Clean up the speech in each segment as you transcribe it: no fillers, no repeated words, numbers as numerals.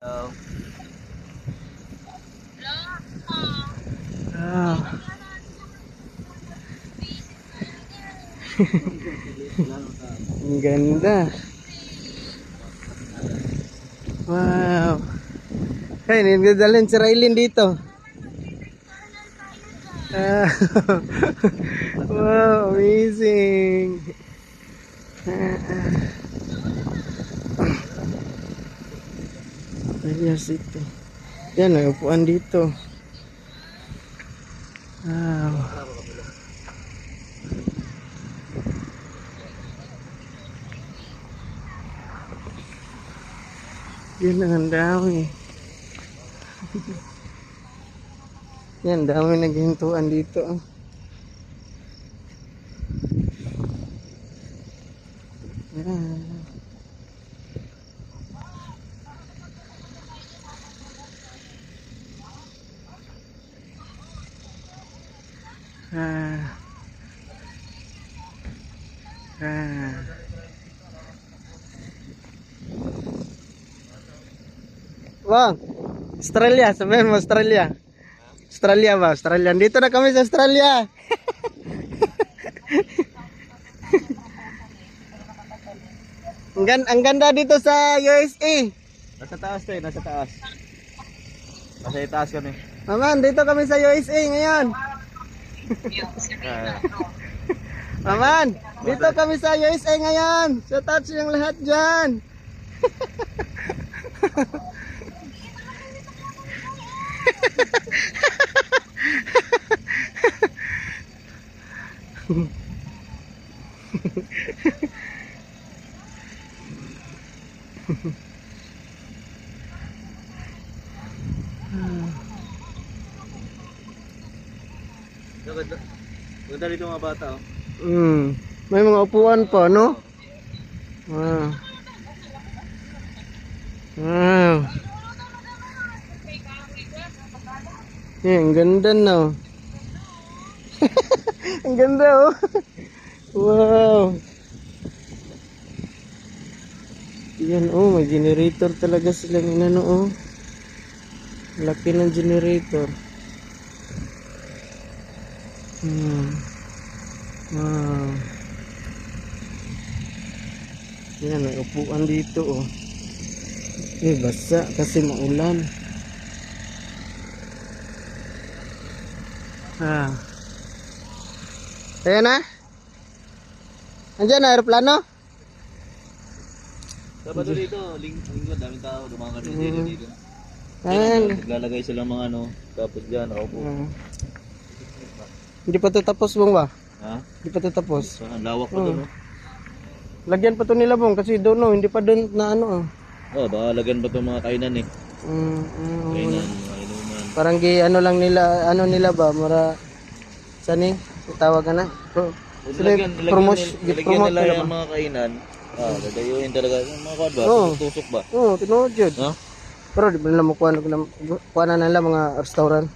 Ah. Ang ganda. Wow. Hey, nagdadalhin si Raylin dito. Ah. Wow, amazing. Ayos ito. Yan, may upuan dito. Wow. Yan ang dami. Yan, dami naghintuan dito. Yan. Ah. Ah. Bang, Australia, sabihin mo Australia. Australia ba? Australia. Dito na kami sa Australia. Ang ganda dito sa USA. Nasa taas tayo, nasa taas. Nasa itaas kami. Maman, dito kami sa USA ngayon. Maman, dito kami sa USA ngayon. Shout out sa yung lahat dyan. Ganda dito mga bata, oh. May mga upuan pa, no? Wow. Wow. Ang ganda na, oh. Ang ganda, oh. Wow. Yan, oh, may generator talaga silang inano, oh. Laki ng generator. Wow. Yan, may upuan dito, oh. Basa kasi maulan. Ayan na. Andiyan na aeroplano. Dapat dito, linggo, daming tao, dumangan dito. Ayan. Naglalagay silang mga ano, tapos dyan, ako. Hindi pa ito tapos, bong ba? Ha? Hindi pa ito tapos. Ang lawak pa doon, no? Lagyan pa ito nila, bong, kasi doon, no, hindi pa doon na ano, oh. Oh, baka lagyan pa itong mga kainan, eh. Kainan, mga inuman. Parang ano lang nila, ano nila ba, mara, saan eh, tawag na? Lagyan Promote nila nila yung ba? mga kainan. Dadayuin talaga. Yung mga kwan ba? Oo. Tusok ba? Oo, tinuod yun. Ha? Pero di ba nila makuha na nila mga restaurant?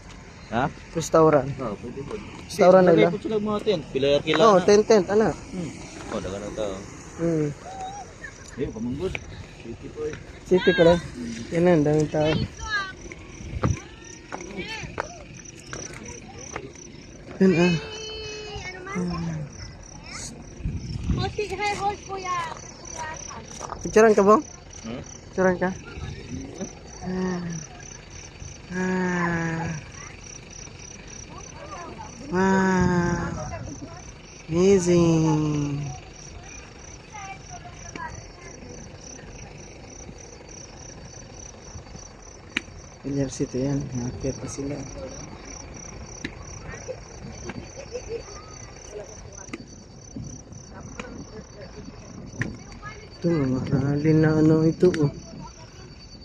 Ha? Restaurant. Oo, pwede po. Restaurant nila? Lagay po sila mga tent. Pila Oo, tent, ano? Oh, daga na tao. Ayun, pamanggod. City po eh. City pala. Yan na, ang daming tao. Yan Picturean ka ba? Picturean ka? Wow. Amazing. Pilar City yan. Nakakit pa sila. Ito, mahalin na ano ito, oh.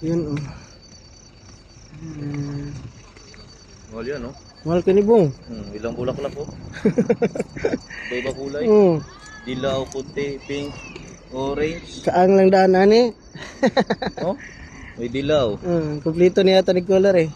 Yan, oh. Mahal yan, no? Mahal ka ni Bong. Ilang bulaklak po. Iba kulay. Dilaw, puti, pink, orange. Kaang lang daan, ani? Oh? May dilaw. Kumplito niya ito ni color, eh.